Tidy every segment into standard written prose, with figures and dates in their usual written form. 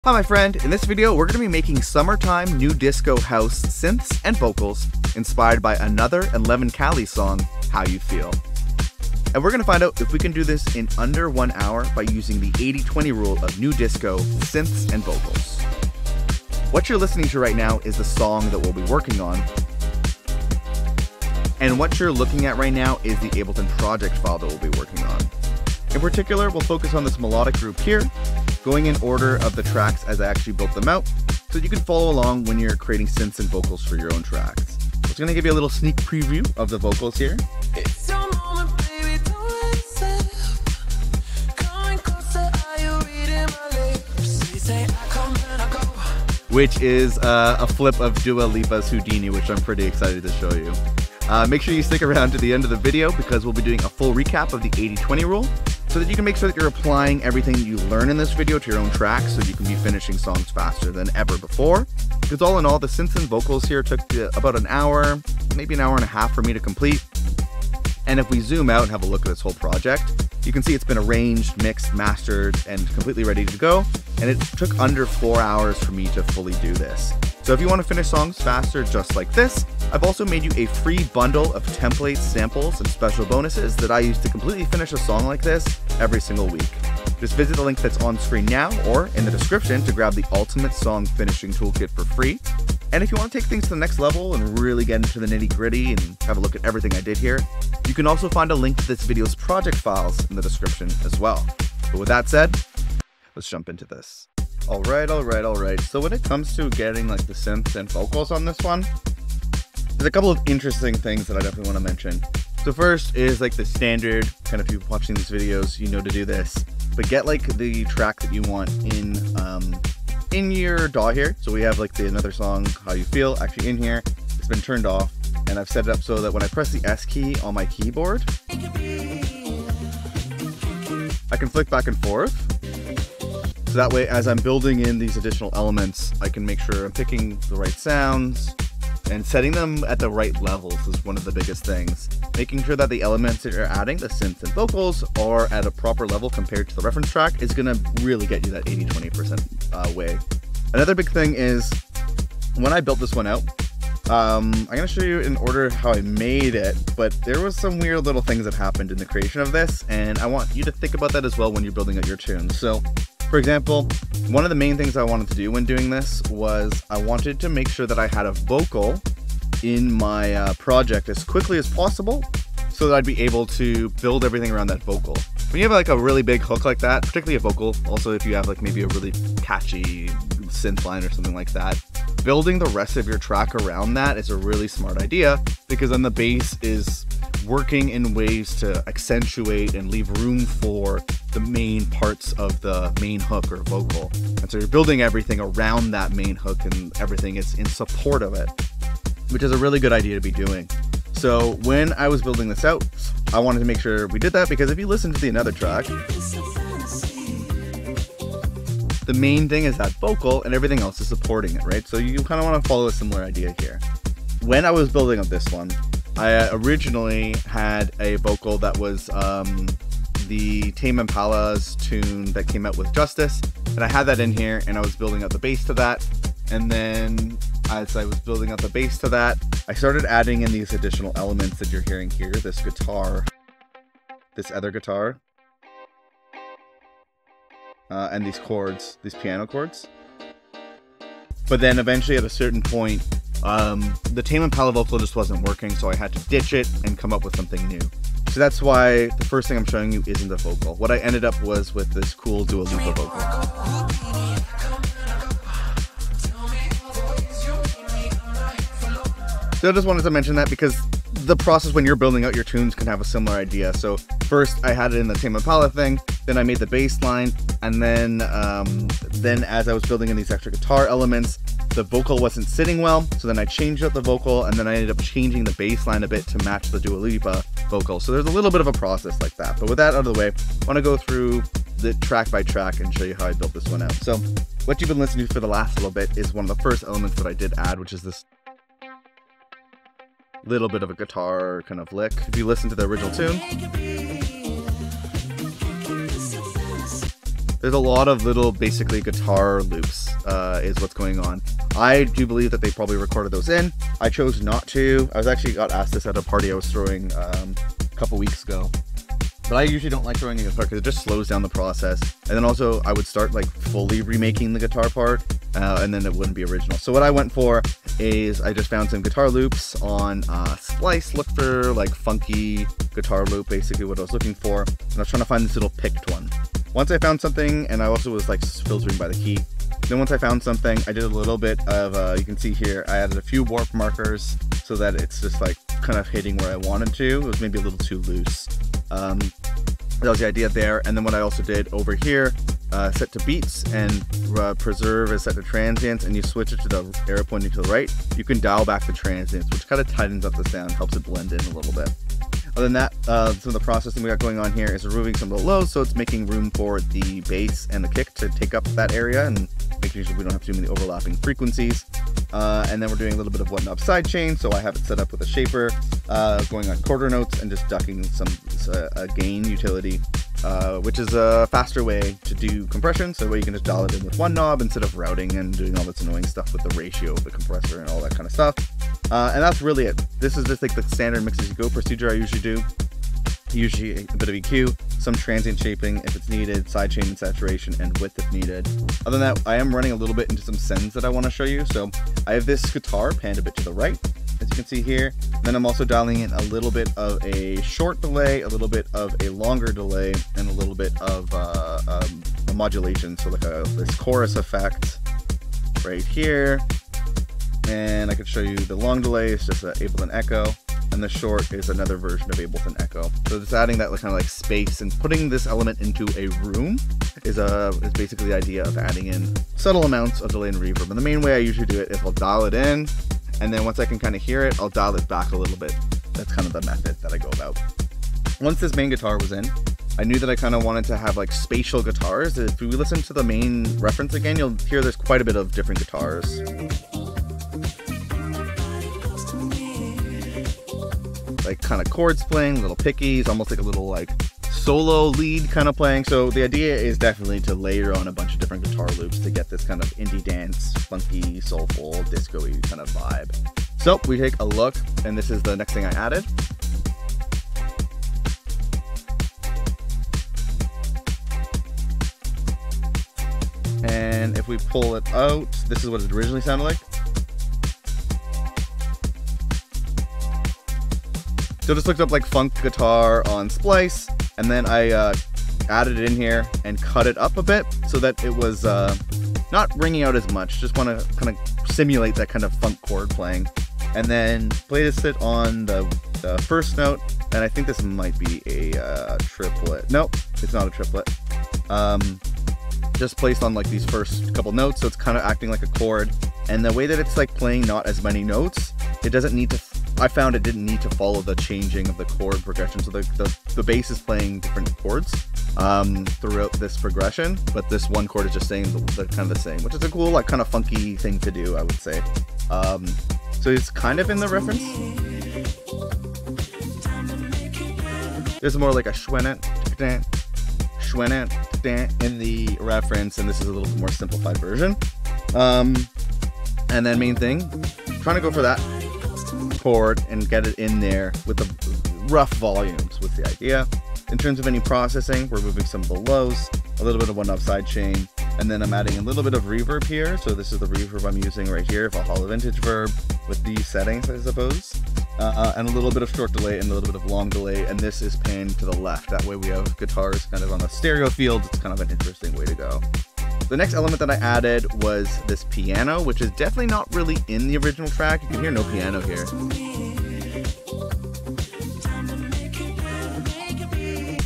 Hi my friend, in this video we're going to be making summertime new disco house synths and vocals inspired by ANOTR and Leven Kali song, How You Feel. And we're going to find out if we can do this in under 1 hour by using the 80-20 rule of new disco, synths and vocals. What you're listening to right now is the song that we'll be working on. And what you're looking at right now is the Ableton project file that we'll be working on. In particular, we'll focus on this melodic group here, going in order of the tracks as I actually built them out, so you can follow along when you're creating synths and vocals for your own tracks. I'm just going to give you a little sneak preview of the vocals here. It's your moment, baby, don't let it slip. Coming closer, are you reading my lips? You say I come and I go. Which is a flip of Dua Lipa's Houdini, which I'm pretty excited to show you. Make sure you stick around to the end of the video because we'll be doing a full recap of the 80-20 rule, so that you can make sure that you're applying everything you learn in this video to your own tracks so you can be finishing songs faster than ever before. Because all in all, the synths and vocals here took about an hour, maybe an hour and a half for me to complete. And if we zoom out and have a look at this whole project, you can see it's been arranged, mixed, mastered, and completely ready to go. And it took under 4 hours for me to fully do this. So if you want to finish songs faster just like this, I've also made you a free bundle of templates, samples, and special bonuses that I use to completely finish a song like this every single week. Just visit the link that's on screen now or in the description to grab the ultimate song finishing toolkit for free. And if you want to take things to the next level and really get into the nitty-gritty and have a look at everything I did here, you can also find a link to this video's project files in the description as well. But with that said, let's jump into this. Alright. So when it comes to getting like the synths and vocals on this one, there's a couple of interesting things that I definitely want to mention. So first is like the standard, kind of people watching these videos, you know to do this, but get like the track that you want in your DAW here. So we have like the ANOTR song, How You Feel, actually in here. It's been turned off, and I've set it up so that when I press the S key on my keyboard, I can flick back and forth. So that way, as I'm building in these additional elements, I can make sure I'm picking the right sounds and setting them at the right levels is one of the biggest things. Making sure that the elements that you're adding, the synths and vocals, are at a proper level compared to the reference track is gonna really get you that 80-20% way. Another big thing is, when I built this one out, I'm gonna show you in order how I made it, but there was some weird little things that happened in the creation of this, and I want you to think about that as well when you're building out your tunes. So, for example, one of the main things I wanted to do when doing this was I wanted to make sure that I had a vocal in my project as quickly as possible so that I'd be able to build everything around that vocal. When you have like a really big hook like that, particularly a vocal, also if you have like maybe a really catchy synth line or something like that, building the rest of your track around that is a really smart idea, because then the bass is working in ways to accentuate and leave room for the main parts of the main hook or vocal. And so you're building everything around that main hook and everything is in support of it, which is a really good idea to be doing. So when I was building this out, I wanted to make sure we did that, because if you listen to the ANOTR track, the main thing is that vocal and everything else is supporting it, right? So you kind of want to follow a similar idea here. When I was building up this one, I originally had a vocal that was the Tame Impala's tune that came out with Justice, and I had that in here, and I was building up the bass to that. And then as I was building up the bass to that, I started adding in these additional elements that you're hearing here, this guitar, this other guitar, and these chords, these piano chords. But then eventually at a certain point, the Tame Impala vocal just wasn't working, so I had to ditch it and come up with something new. So that's why the first thing I'm showing you isn't the vocal. What I ended up was with this cool Dua Lipa vocal. So I just wanted to mention that because the process when you're building out your tunes can have a similar idea. So first I had it in the Tame Impala thing, then I made the bass line, and then as I was building in these extra guitar elements, the vocal wasn't sitting well, so then I changed up the vocal, and then I ended up changing the bass line a bit to match the Dua Lipa vocal. So there's a little bit of a process like that. But with that out of the way, I want to go through the track by track and show you how I built this one out. So what you've been listening to for the last little bit is one of the first elements that I did add, which is this little bit of a guitar kind of lick. If you listen to the original tune, There's a lot of little, basically, guitar loops, is what's going on. I do believe that they probably recorded those in. I chose not to. I was actually got asked this at a party I was throwing a couple weeks ago. But I usually don't like throwing a guitar because it just slows down the process. And then also I would start like fully remaking the guitar part, and then it wouldn't be original. So what I went for is I just found some guitar loops on Splice, looked for like funky guitar loop, basically what I was looking for. And I was trying to find this little picked one. Once I found something, and I also was like filtering by the key. Then once I found something, I did a little bit of, you can see here, I added a few warp markers so that it's just like kind of hitting where I wanted to. It was maybe a little too loose. That was the idea there. And then what I also did over here, set to beats and preserve is set to transients, and you switch it to the arrow pointing to the right. You can dial back the transients, which kind of tightens up the sound, helps it blend in a little bit. Other than that, some of the processing we got going on here is removing some of the lows, so it's making room for the bass and the kick to take up that area and making sure we don't have too many overlapping frequencies. And then we're doing a little bit of one-knob sidechain, so I have it set up with a shaper, going on quarter notes and just ducking a gain utility, which is a faster way to do compression, so where you can just dial it in with one knob instead of routing and doing all this annoying stuff with the ratio of the compressor and all that kind of stuff. And that's really it. This is just like the standard mix as you go procedure I usually do. Usually a bit of EQ, some transient shaping if it's needed, sidechain and saturation, and width if needed. Other than that, I am running a little bit into some sends that I want to show you. So I have this guitar panned a bit to the right, as you can see here. Then I'm also dialing in a little bit of a short delay, a little bit of a longer delay, and a little bit of a modulation. So like this chorus effect right here. And I could show you the long delay is just an Ableton Echo, and the short is another version of Ableton Echo. So just adding that kind of like space and putting this element into a room is basically the idea of adding in subtle amounts of delay and reverb. And the main way I usually do it is I'll dial it in, and then once I can kind of hear it, I'll dial it back a little bit. That's kind of the method that I go about. Once this main guitar was in, I knew that I kind of wanted to have like spatial guitars. If we listen to the main reference again, you'll hear there's quite a bit of different guitars. Like kind of chords playing, little pickies, almost like a little like solo lead kind of playing. So the idea is definitely to layer on a bunch of different guitar loops to get this kind of indie dance, funky, soulful, disco-y kind of vibe. So we take a look, and this is the next thing I added. And if we pull it out, this is what it originally sounded like. So just looked up like funk guitar on Splice, and then I added it in here and cut it up a bit so that it was not ringing out as much. Just want to kind of simulate that kind of funk chord playing. And then placed it on the first note, and I think this might be a triplet. Nope, it's not a triplet. Just placed on like these first couple notes, so it's kind of acting like a chord. And the way that it's like playing not as many notes, it doesn't need to, I found it didn't need to follow the changing of the chord progression. So the bass is playing different chords throughout this progression, but this one chord is just saying the kind of the same, which is a cool, like kind of funky thing to do, I would say. So it's kind of in the reference. There's more like a shwenet in the reference, and this is a little bit more simplified version. And then main thing, trying to go for that chord and get it in there with the rough volumes with the idea. In terms of any processing, we're moving some belows, a little bit of one-knob sidechain, and then I'm adding a little bit of reverb here. So this is the reverb I'm using right here, Valhalla Vintage Verb, with these settings, I suppose. And a little bit of short delay and a little bit of long delay, and this is panned to the left. That way we have guitars kind of on a stereo field. It's kind of an interesting way to go. The next element that I added was this piano, which is definitely not really in the original track. You can hear no piano here.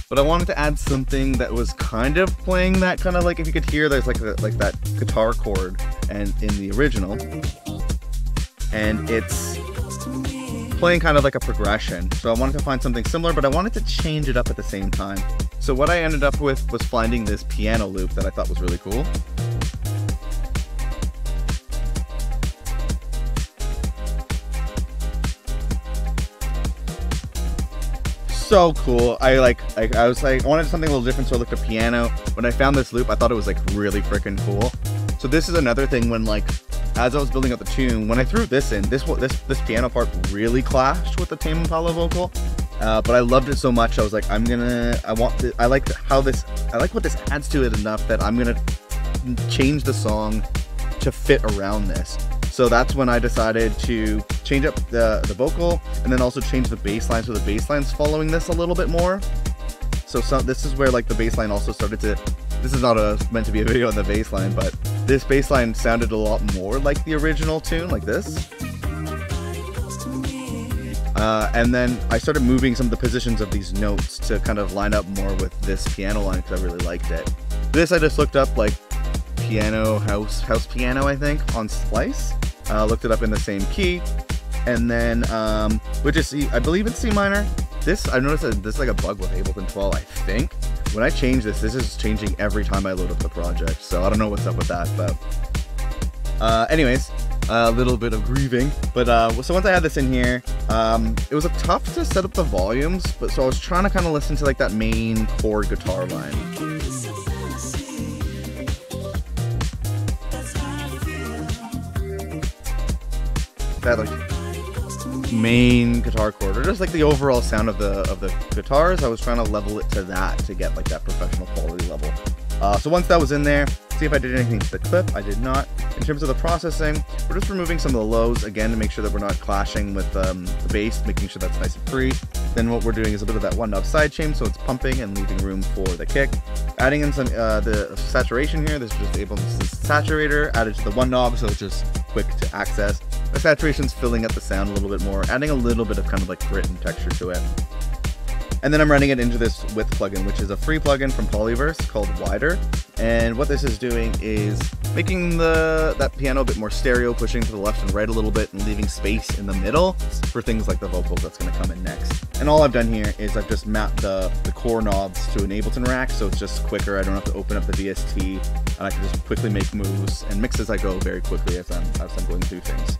But I wanted to add something that was kind of playing that kind of like, if you could hear, there's like that guitar chord and in the original, and it's playing kind of like a progression. So I wanted to find something similar, but I wanted to change it up at the same time. So what I ended up with was finding this piano loop that I thought was really cool. so cool. I was like, I wanted something a little different, so I looked at piano. When I found this loop, I thought it was like really freaking cool. So this is another thing when like, as I was building up the tune, when I threw this in, this piano part really clashed with the Tame Impala vocal. But I loved it so much, I was like, I like what this adds to it enough that I'm gonna change the song to fit around this. So that's when I decided to change up the vocal and then also change the bass line, so the bass line's following this a little bit more. So this is where like the bass line also started to, this is not meant to be a video on the bass line, but this bass line sounded a lot more like the original tune, like this. And then I started moving some of the positions of these notes to kind of line up more with this piano line because I really liked it. This I just looked up like piano, house piano, I think, on Splice. Looked it up in the same key, and then which is I believe it's C minor. This I noticed that this is like a bug with Ableton 12. I think when I change this is changing every time I load up the project. So I don't know what's up with that, but anyways, a little bit of grieving. But so once I had this in here, it was tough to set up the volumes. But so I was trying to kind of listen to like that main chord guitar line. That like main guitar chord, or just like the overall sound of the guitars. I was trying to level it to that to get like that professional quality level. So once that was in there, see if I did anything to the clip. I did not. In terms of the processing, we're just removing some of the lows again to make sure that we're not clashing with the bass, making sure that's nice and free. Then what we're doing is a bit of that one knob side chain, so it's pumping and leaving room for the kick. Adding in some the saturation here. This is just Ableton's saturator added to the one knob, so it's just quick to access. The saturation's filling up the sound a little bit more, adding a little bit of kind of like grit and texture to it. And then I'm running it into this Width plugin, which is a free plugin from Polyverse called Wider. And what this is doing is making that piano a bit more stereo, pushing to the left and right a little bit and leaving space in the middle for things like the vocals that's going to come in next. And all I've done here is I've just mapped the core knobs to an Ableton rack, so it's just quicker. I don't have to open up the VST, and I can just quickly make moves and mix as I go very quickly as I'm going through things.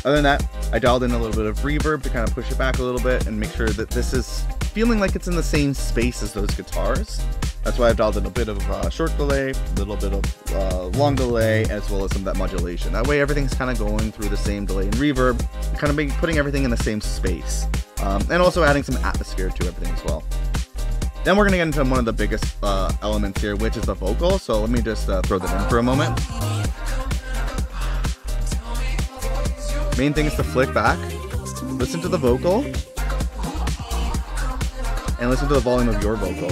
Other than that, I dialed in a little bit of reverb to kind of push it back a little bit and make sure that this is feeling like it's in the same space as those guitars. That's why I've dialed in a bit of short delay, a little bit of long delay, as well as some of that modulation. That way everything's kind of going through the same delay and reverb, kind of putting everything in the same space. And also adding some atmosphere to everything as well. Then we're going to get into one of the biggest elements here, which is the vocal. So let me just throw that in for a moment. Main thing is to flick back, listen to the vocal, and listen to the volume of your vocal.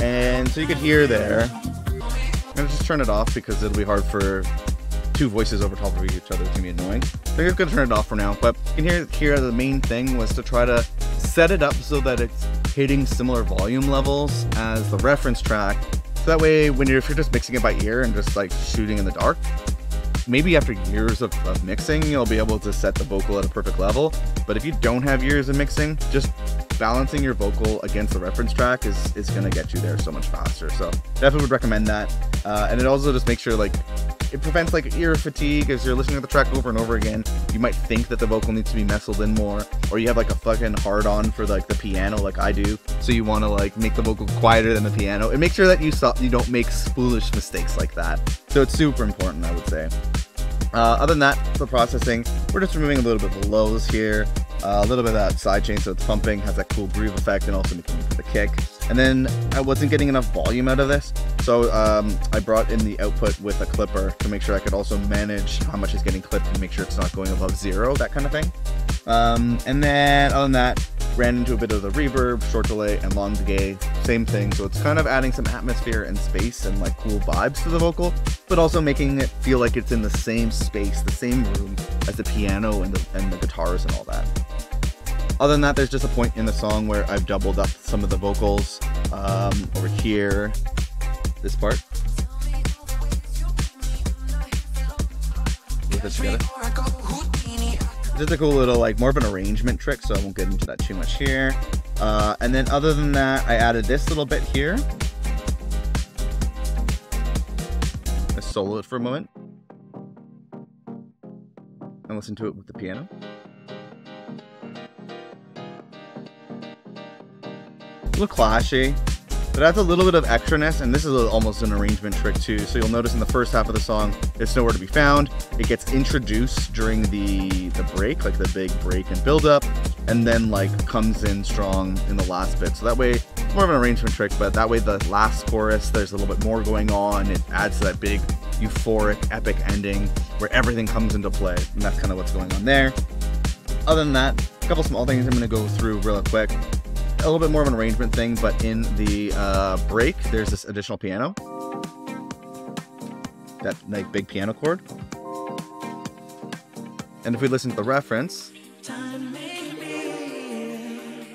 And so you could hear there. I'm gonna just turn it off because it'll be hard for two voices over top of each other. It's gonna be annoying. So I'm just gonna turn it off for now. But you can hear the main thing was to try to set it up so that it's hitting similar volume levels as the reference track. So that way, if you're just mixing it by ear and just like shooting in the dark, maybe after years of mixing, you'll be able to set the vocal at a perfect level. But if you don't have years of mixing, just balancing your vocal against the reference track is gonna get you there so much faster. So definitely would recommend that. And it also just makes sure like it prevents like ear fatigue as you're listening to the track over and over again. You might think that the vocal needs to be nestled in more, or you have like a fucking hard on for like the piano like I do. So you want to like make the vocal quieter than the piano. And make sure that you don't make foolish mistakes like that. So it's super important, I would say. Other than that, for processing, we're just removing a little bit of the lows here, a little bit of that side chain so it's pumping, has that cool groove effect, and also making it for the kick. And then I wasn't getting enough volume out of this, so I brought in the output with a clipper to make sure I could also manage how much is getting clipped and make sure it's not going above 0, that kind of thing. And then other than that, ran into a bit of the reverb, short delay, and long delay, same thing. So it's kind of adding some atmosphere and space and like cool vibes to the vocal, but also making it feel like it's in the same space, the same room as the piano and the guitars and all that. Other than that, there's just a point in the song where I've doubled up some of the vocals over here, this part. With it together. Just a cool little, like, more of an arrangement trick, so I won't get into that too much here. And then other than that, I added this little bit here. Let's solo it for a moment. And listen to it with the piano. little clashy. But it adds a little bit of extraness, and this is almost an arrangement trick too. So you'll notice in the first half of the song, it's nowhere to be found. It gets introduced during the break, like the big break and build up, and then like comes in strong in the last bit. So that way, it's more of an arrangement trick, but that way the last chorus, there's a little bit more going on. It adds to that big euphoric, epic ending where everything comes into play, and that's kind of what's going on there. Other than that, a couple small things I'm going to go through real quick. A little bit more of an arrangement thing, but in the break, there's this additional piano. That like big piano chord. And if we listen to the reference,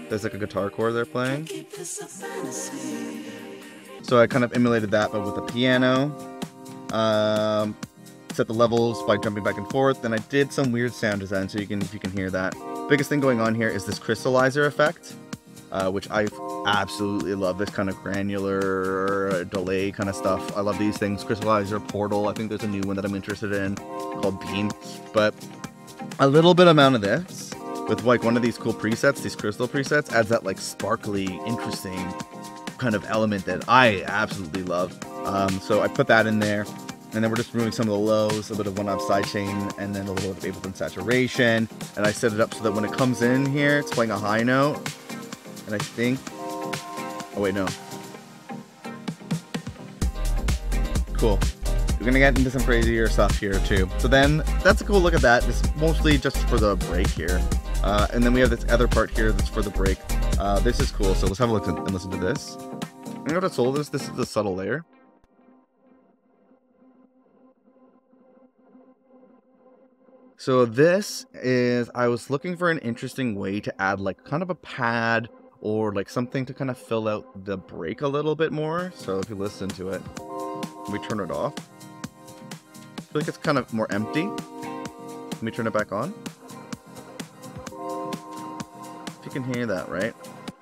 there's like a guitar chord they're playing. So I kind of emulated that, but with the piano. Set the levels by jumping back and forth. Then I did some weird sound design, so if you can hear that. Biggest thing going on here is this crystallizer effect. Which I absolutely love, this kind of granular delay kind of stuff. I love these things. Crystallizer, Portal, I think there's a new one that I'm interested in called Beam. But a little bit amount of this with like one of these cool presets, these crystal presets, adds that like sparkly, interesting kind of element that I absolutely love. So I put that in there. And then we're just removing some of the lows, a bit of one-off sidechain, and then a little bit of Ableton saturation. And I set it up so that when it comes in here, it's playing a high note. And I think, oh wait, no. Cool. We're gonna get into some crazier stuff here too. So then, that's a cool look at that. This is mostly just for the break here. And then we have this other part here that's for the break. This is cool, so let's have a look and listen to this. You know what I told this? This is the subtle layer. So this is, I was looking for an interesting way to add like kind of a pad or like something to kind of fill out the break a little bit more. So if you listen to it, we turn it off. I feel like it's kind of more empty. Let me turn it back on. If you can hear that, right?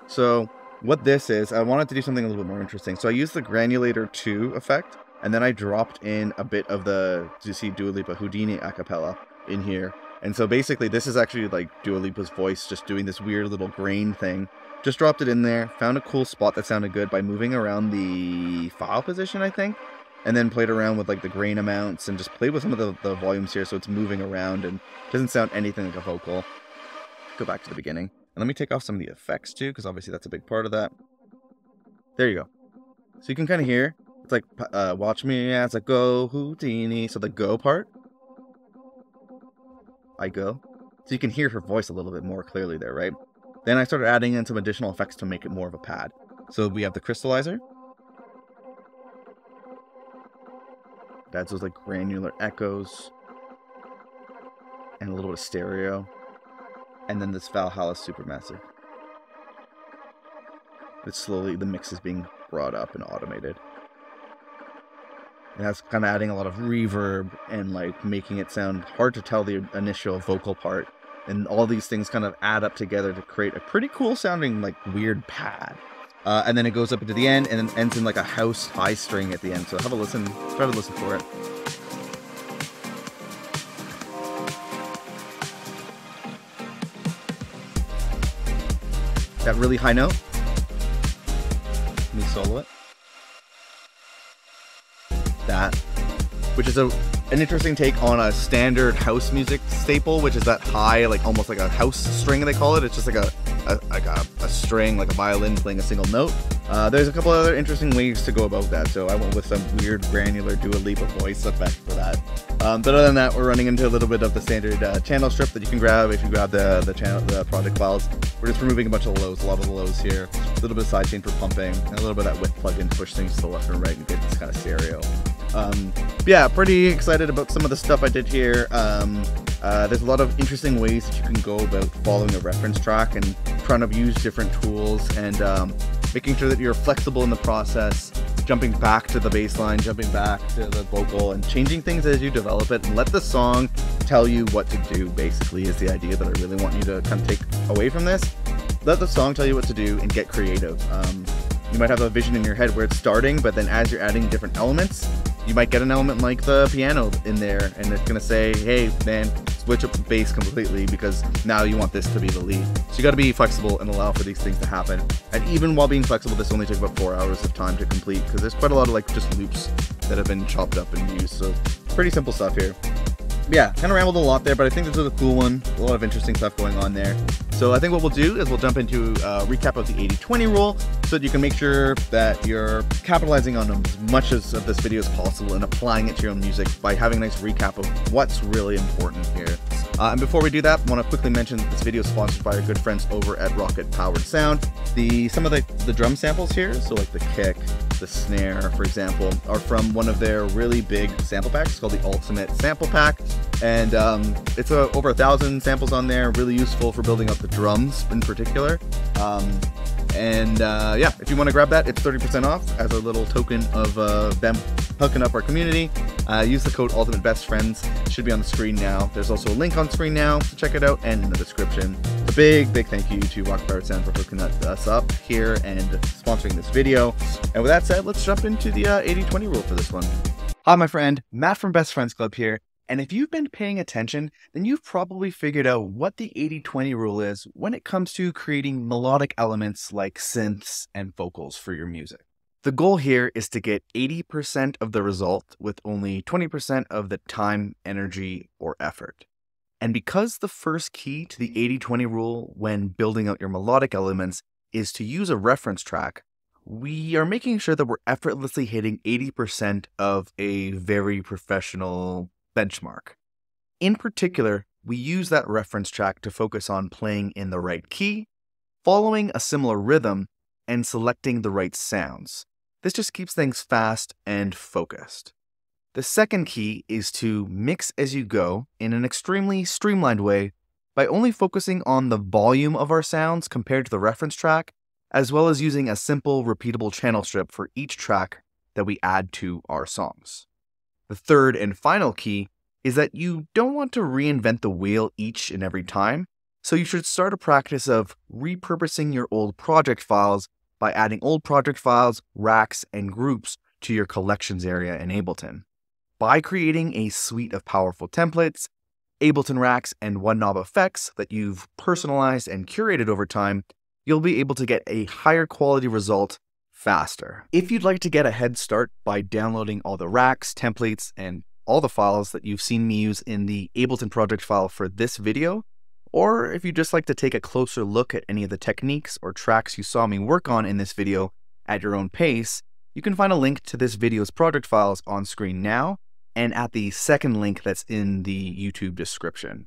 So what this is, I wanted to do something a little bit more interesting. So I used the Granulator 2 effect, and then I dropped in a bit of the, you see Dua Lipa Houdini acapella in here. And so basically this is actually like Dua Lipa's voice just doing this weird little grain thing. Just dropped it in there, found a cool spot that sounded good by moving around the file position, I think, and then played around with like the grain amounts and just played with some of the volumes here so it's moving around and doesn't sound anything like a vocal. Go back to the beginning. And let me take off some of the effects too, because obviously that's a big part of that. There you go. So you can kind of hear, it's like, watch me as I go Houdini. So the go part, I go. So you can hear her voice a little bit more clearly there, right? Then I started adding in some additional effects to make it more of a pad. So we have the crystallizer. That's those like granular echoes. And a little bit of stereo. And then this Valhalla Supermassive. But slowly the mix is being brought up and automated. And that's kind of adding a lot of reverb and like making it sound hard to tell the initial vocal part. And all these things kind of add up together to create a pretty cool sounding like weird pad. And then it goes up into the end and then ends in like a house high string at the end. So have a listen, try to listen for it. That really high note. Let me solo it. That, which is an interesting take on a standard house music staple, which is that high, like almost like a house string they call it. It's just like a string, like a violin playing a single note. There's a couple other interesting ways to go about that, so I went with some weird granular Dua Lipa voice effect for that. But other than that, we're running into a little bit of the standard channel strip that you can grab if you grab the project files. We're just removing a bunch of lows, a lot of the lows here, a little bit of sidechain for pumping, and a little bit of that width plugin to push things to the left and right and get this kind of stereo. Yeah, pretty excited about some of the stuff I did here. There's a lot of interesting ways that you can go about following a reference track and trying to use different tools and making sure that you're flexible in the process, jumping back to the bass line, jumping back to the vocal, and changing things as you develop it, and let the song tell you what to do, basically, is the idea that I really want you to kind of take away from this. Let the song tell you what to do and get creative. You might have a vision in your head where it's starting, but then as you're adding different elements, you might get an element like the piano in there, and it's gonna say, hey man, switch up the bass completely because now you want this to be the lead. So you got to be flexible and allow for these things to happen. And even while being flexible, this only took about 4 hours of time to complete because there's quite a lot of like just loops that have been chopped up and used. So pretty simple stuff here. Yeah, kind of rambled a lot there, but I think this was a cool one. A lot of interesting stuff going on there. So I think what we'll do is we'll jump into a recap of the 80-20 rule so that you can make sure that you're capitalizing on as much of this video as possible and applying it to your own music by having a nice recap of what's really important here. And before we do that, I want to quickly mention that this video is sponsored by our good friends over at Rocket Powered Sound. Some of the drum samples here, so like the kick, the snare, for example, are from one of their really big sample packs called the Ultimate Sample Pack. And it's over 1,000 samples on there, really useful for building up the drums in particular. Yeah, if you want to grab that, it's 30% off as a little token of them hooking up our community. Use the code UltimateBestFriends. It should be on the screen now. There's also a link on screen now, so check it out, and in the description. A big thank you to Rocket Powered Sound for hooking us up here and sponsoring this video. And with that said, let's jump into the 80-20 rule for this one. Hi, my friend, Matt from Best Friends Club here. And if you've been paying attention, then you've probably figured out what the 80-20 rule is when it comes to creating melodic elements like synths and vocals for your music. The goal here is to get 80% of the result with only 20% of the time, energy, or effort. And because the first key to the 80-20 rule when building out your melodic elements is to use a reference track, we are making sure that we're effortlessly hitting 80% of a very professional benchmark. In particular, we use that reference track to focus on playing in the right key, following a similar rhythm, and selecting the right sounds. This just keeps things fast and focused. The second key is to mix as you go in an extremely streamlined way by only focusing on the volume of our sounds compared to the reference track, as well as using a simple repeatable channel strip for each track that we add to our songs. The third and final key is that you don't want to reinvent the wheel each and every time, so you should start a practice of repurposing your old project files by adding old project files, racks, and groups to your collections area in Ableton. By creating a suite of powerful templates, Ableton racks, and one-knob effects that you've personalized and curated over time, you'll be able to get a higher quality result faster. If you'd like to get a head start by downloading all the racks, templates, and all the files that you've seen me use in the Ableton project file for this video, or if you'd just like to take a closer look at any of the techniques or tracks you saw me work on in this video at your own pace, you can find a link to this video's project files on screen now and at the second link that's in the YouTube description.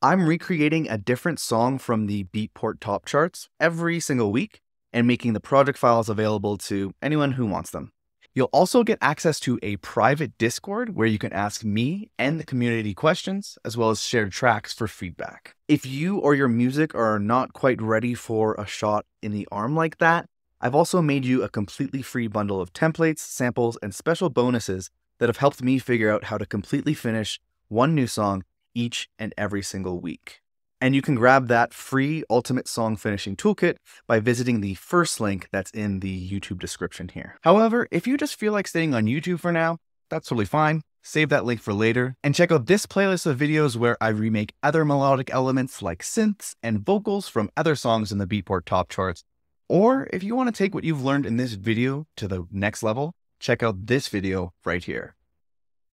I'm recreating a different song from the Beatport top charts every single week and making the project files available to anyone who wants them. You'll also get access to a private Discord where you can ask me and the community questions, as well as share tracks for feedback. If you or your music are not quite ready for a shot in the arm like that, I've also made you a completely free bundle of templates, samples, and special bonuses that have helped me figure out how to completely finish one new song each and every single week. And you can grab that free Ultimate Song Finishing Toolkit by visiting the first link that's in the YouTube description here. However, if you just feel like staying on YouTube for now, that's totally fine. Save that link for later and check out this playlist of videos where I remake other melodic elements like synths and vocals from other songs in the Beatport top charts. Or if you want to take what you've learned in this video to the next level, check out this video right here.